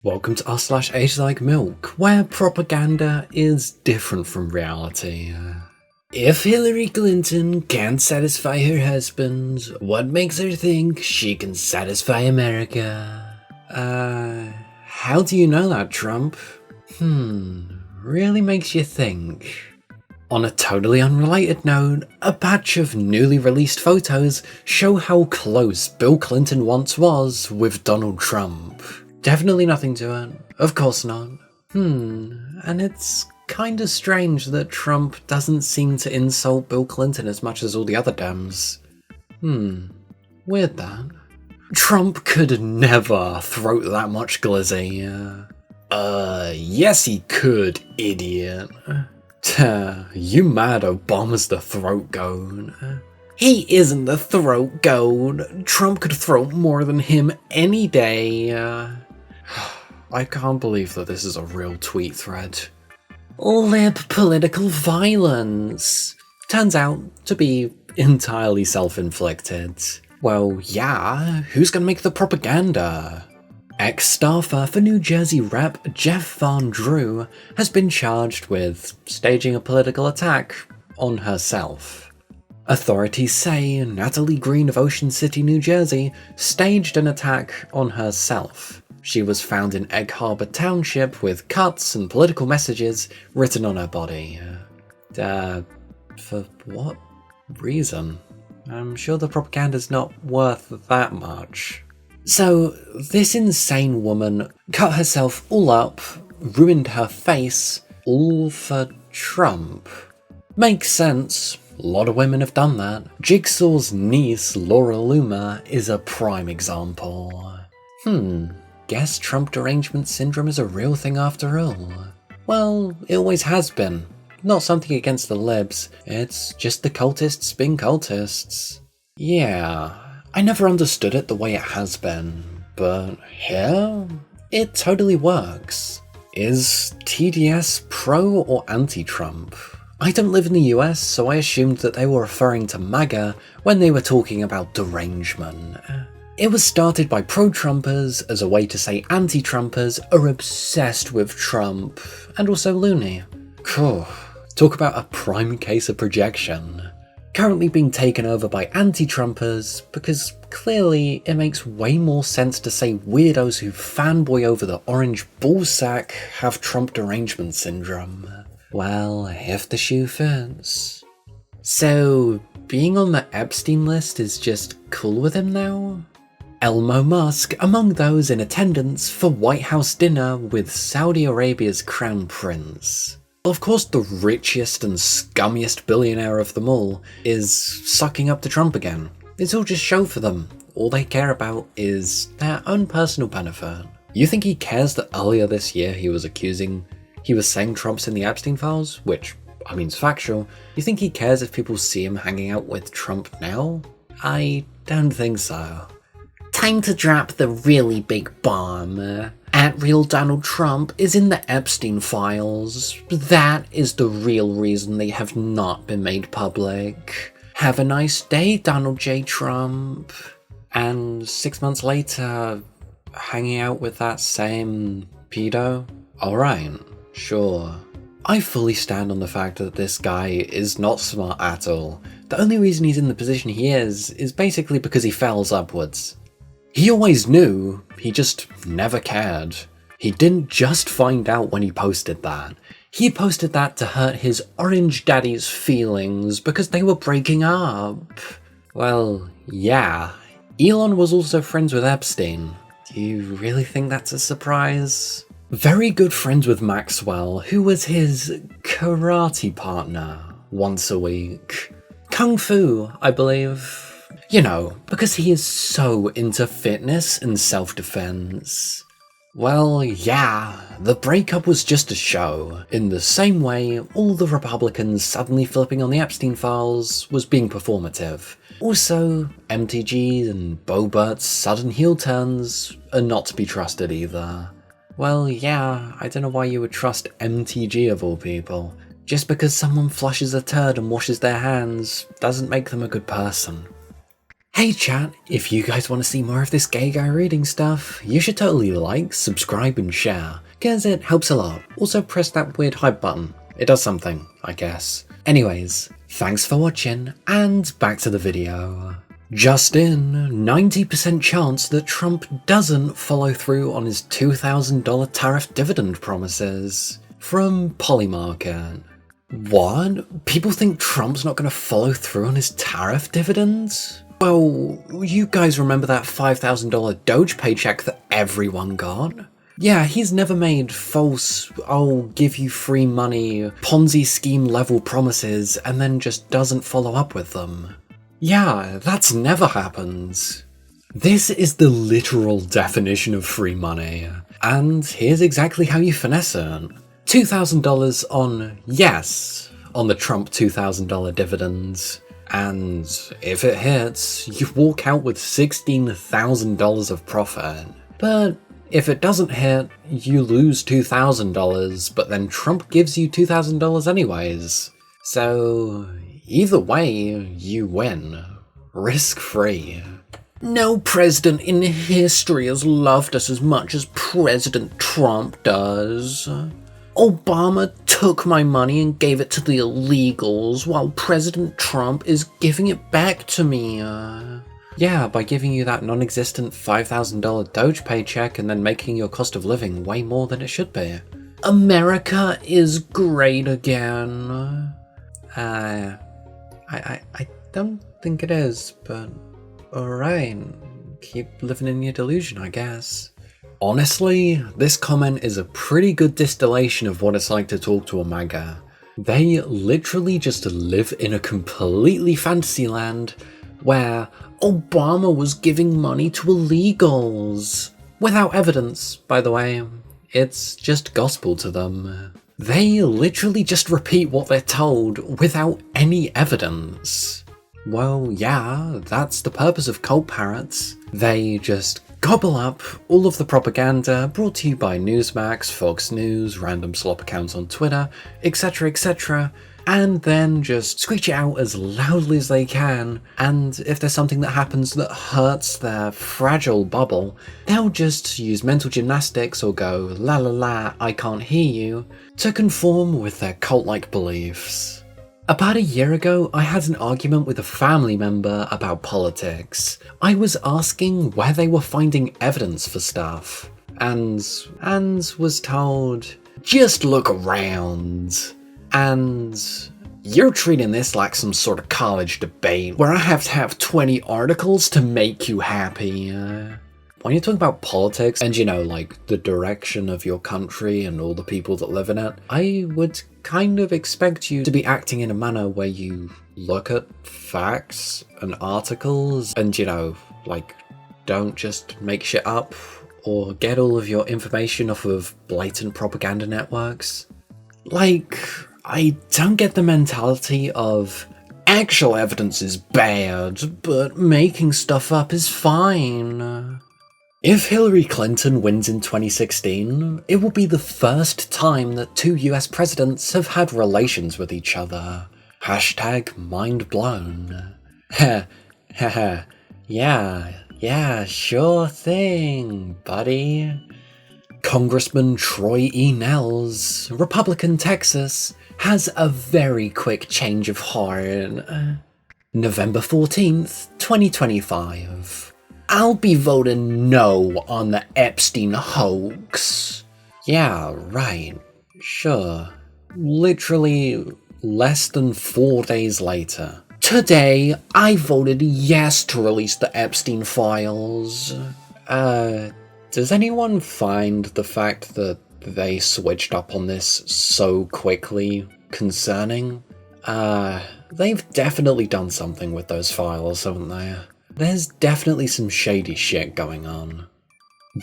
Welcome to r/agedlikemilk, where propaganda is different from reality. If Hillary Clinton can't satisfy her husband, what makes her think she can satisfy America? How do you know that, Trump? Really makes you think. On a totally unrelated note, a batch of newly released photos show how close Bill Clinton once was with Donald Trump. Definitely nothing to it. Of course not. And it's kinda strange that Trump doesn't seem to insult Bill Clinton as much as all the other Dems. Weird that. Trump could never throat that much glizzy. Yes he could, idiot. You mad Obama's the throat goat? He isn't the throat goat. Trump could throat more than him any day. I can't believe that this is a real tweet thread. Lib political violence. Turns out to be entirely self-inflicted. Well, yeah, who's gonna make the propaganda? Ex-staffer for New Jersey Rep Jeff Van Drew has been charged with staging a political attack on herself. Authorities say Natalie Green of Ocean City, New Jersey, staged an attack on herself. She was found in Egg Harbor Township with cuts and political messages written on her body. For what reason? I'm sure the propaganda's not worth that much. So, this insane woman cut herself all up, ruined her face, all for Trump. Makes sense. A lot of women have done that. Jigsaw's niece, Laura Loomer, is a prime example. Guess Trump derangement syndrome is a real thing after all. Well, it always has been. Not something against the libs, it's just the cultists being cultists. Yeah, I never understood it the way it has been, but here, it totally works. Is TDS pro or anti-Trump? I don't live in the US, so I assumed that they were referring to MAGA when they were talking about derangement. It was started by pro-Trumpers as a way to say anti-Trumpers are obsessed with Trump, and also loony. Cool. Talk about a prime case of projection. Currently being taken over by anti-Trumpers because clearly it makes way more sense to say weirdos who fanboy over the orange ballsack have Trump derangement syndrome. Well, if the shoe fits. So, being on the Epstein list is just cool with him now? Elmo Musk among those in attendance for White House dinner with Saudi Arabia's crown prince. Of course, the richest and scummiest billionaire of them all is sucking up to Trump again. It's all just show for them. All they care about is their own personal benefit. You think he cares that earlier this year he was saying Trump's in the Epstein files? Which, I mean, is factual. You think he cares if people see him hanging out with Trump now? I don't think so. Time to drop the really big bomb. At Real Donald Trump is in the Epstein files. That is the real reason they have not been made public. Have a nice day, Donald J. Trump. And 6 months later, hanging out with that same pedo? Alright, sure. I fully stand on the fact that this guy is not smart at all. The only reason he's in the position he is basically because he fails upwards. He always knew, he just never cared. He didn't just find out when he posted that. He posted that to hurt his orange daddy's feelings because they were breaking up. Well, yeah, Elon was also friends with Epstein. Do you really think that's a surprise? Very good friends with Maxwell, who was his karate partner once a week. Kung Fu, I believe. You know, because he is so into fitness and self-defense. Well, yeah, the breakup was just a show, in the same way all the Republicans suddenly flipping on the Epstein files was being performative. Also, MTG and Bo Burt's sudden heel turns are not to be trusted either. Well, yeah, I don't know why you would trust MTG of all people. Just because someone flushes a turd and washes their hands doesn't make them a good person. Hey chat, if you guys want to see more of this gay guy reading stuff, you should totally like, subscribe and share, cause it helps a lot. Also press that weird hype button. It does something, I guess. Anyways, thanks for watching, and back to the video. Just in, 90% chance that Trump doesn't follow through on his $2,000 tariff dividend promises. From Polymarket. What? People think Trump's not going to follow through on his tariff dividends? Well, you guys remember that $5,000 Doge paycheck that everyone got? Yeah, he's never made false, I'll give you free money, Ponzi scheme level promises and then just doesn't follow up with them. Yeah, that's never happened. This is the literal definition of free money, and here's exactly how you finesse it. $2,000 on the Trump $2,000 dividends. And if it hits, you walk out with $16,000 of profit. But if it doesn't hit, you lose $2,000, but then Trump gives you $2,000 anyways. So either way, you win. Risk-free. No president in history has loved us as much as President Trump does. Obama took my money and gave it to the illegals, while President Trump is giving it back to me. Yeah, by giving you that non-existent $5,000 Doge paycheck and then making your cost of living way more than it should be. America is great again. I don't think it is, but alright. Keep living in your delusion, I guess. Honestly, this comment is a pretty good distillation of what it's like to talk to a MAGA. They literally just live in a completely fantasy land where Obama was giving money to illegals. Without evidence, by the way. It's just gospel to them. They literally just repeat what they're told without any evidence. Well, yeah, that's the purpose of cult parrots. They just gobble up all of the propaganda brought to you by Newsmax, Fox News, random slop accounts on Twitter, etc, and then just screech it out as loudly as they can, and if there's something that happens that hurts their fragile bubble, they'll just use mental gymnastics or go la la la, I can't hear you, to conform with their cult-like beliefs. About a year ago, I had an argument with a family member about politics. I was asking where they were finding evidence for stuff, and was told, just look around. And you're treating this like some sort of college debate where I have to have 20 articles to make you happy. When you're talking about politics and, you know, like the direction of your country and all the people that live in it, I would kind of expect you to be acting in a manner where you look at facts and articles and, you know, like, don't just make shit up or get all of your information off of blatant propaganda networks. Like, I don't get the mentality of actual evidence is bad, but making stuff up is fine. If Hillary Clinton wins in 2016, it will be the first time that two US presidents have had relations with each other. Hashtag mind blown. Heh, heh, yeah, sure thing, buddy. Congressman Troy E. Nels, Republican Texas, has a very quick change of heart. November 14th, 2025. I'll be voting no on the Epstein hoax. Yeah, right. Sure. Literally less than 4 days later. Today, I voted yes to release the Epstein files. Does anyone find the fact that they switched up on this so quickly concerning? They've definitely done something with those files, haven't they? There's definitely some shady shit going on.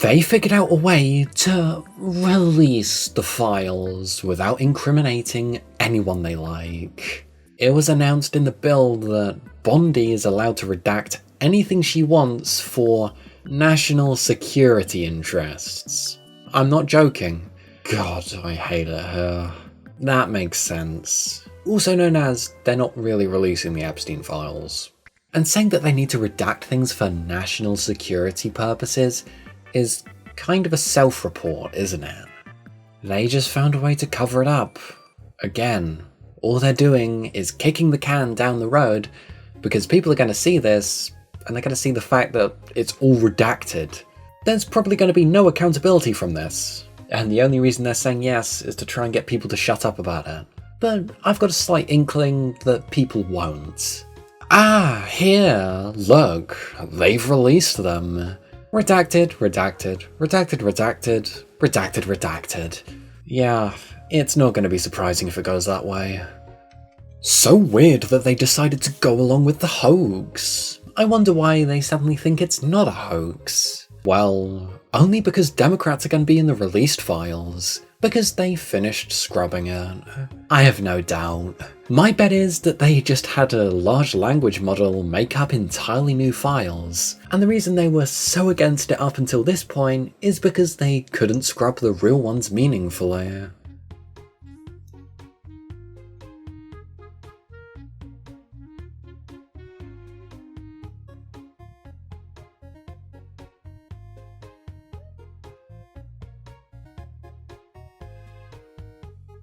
They figured out a way to release the files without incriminating anyone they like. It was announced in the bill that Bondi is allowed to redact anything she wants for national security interests. I'm not joking. God, I hate it here. That makes sense. Also known as, they're not really releasing the Epstein files. And saying that they need to redact things for national security purposes is kind of a self-report, isn't it? They just found a way to cover it up. Again, all they're doing is kicking the can down the road because people are going to see this and they're going to see the fact that it's all redacted. There's probably going to be no accountability from this, and the only reason they're saying yes is to try and get people to shut up about it. But I've got a slight inkling that people won't. Here, look, they've released them. Redacted, redacted, redacted, redacted, redacted, redacted. Yeah, it's not going to be surprising if it goes that way. So weird that they decided to go along with the hoax. I wonder why they suddenly think it's not a hoax. Well, only because Democrats are going to be in the released files. Because they finished scrubbing it. I have no doubt. My bet is that they just had a large language model make up entirely new files, and the reason they were so against it up until this point is because they couldn't scrub the real ones meaningfully.